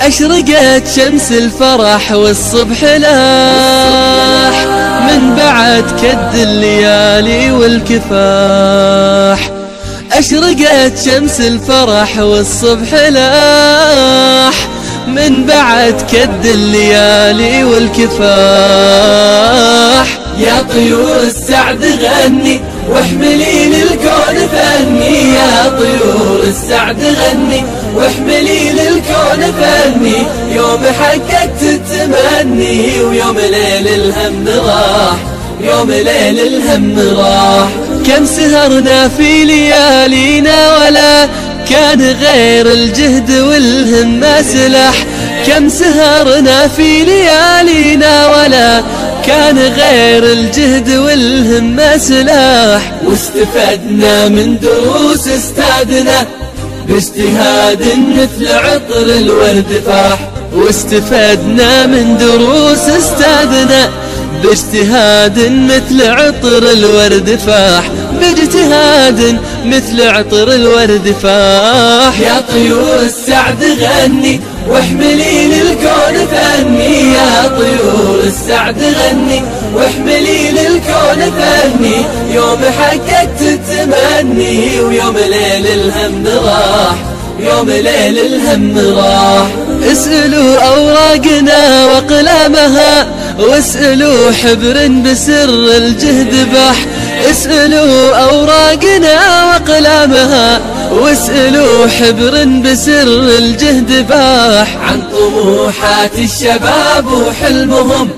أشرقت شمس الفرح والصبح لاح من بعد كد الليالي والكفاح. أشرقت شمس الفرح والصبح لاح من بعد كد الليالي والكفاح. يا طيور السعد غني واحملي للكون فني، يا طيور السعد غني واحملي للكون فني. يوم حققت التمني ويوم ليل الهم راح، يوم ليل الهم راح. كم سهرنا في ليالينا ولا كان غير الجهد والهمة سلاح. كم سهرنا في ليالينا ولا كان غير الجهد والهمة سلاح. واستفدنا من دروس استاذنا باجتهاد مثل عطر الورد فاح. واستفدنا من دروس استاذنا باجتهاد مثل عطر الورد فاح. باجتهاد مثل عطر الورد فاح. يا طيور السعد غني واحملي للكون فني، يا طيور السعد غني واحملي للكون فني. يوم حققت التمني ويوم ليل الهم راح، يوم ليل الهم راح. اسألوا أوراقنا وأقلامها واسألوا حبر بسر الجهد باح. اسألوا أوراقنا وأقلامها واسألوا حبر بسر الجهد باح. عن طموحات الشباب وحلمهم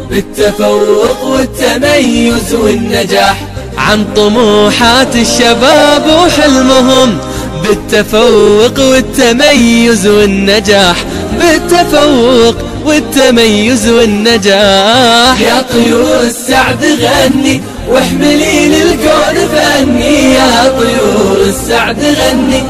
بالتفوق والتميز والنجاح. عن طموحات الشباب وحلمهم بالتفوق والتميز والنجاح. بالتفوق والتميز والنجاح. يا طيور السعد غني واحملي للكون فني، يا طيور السعد غني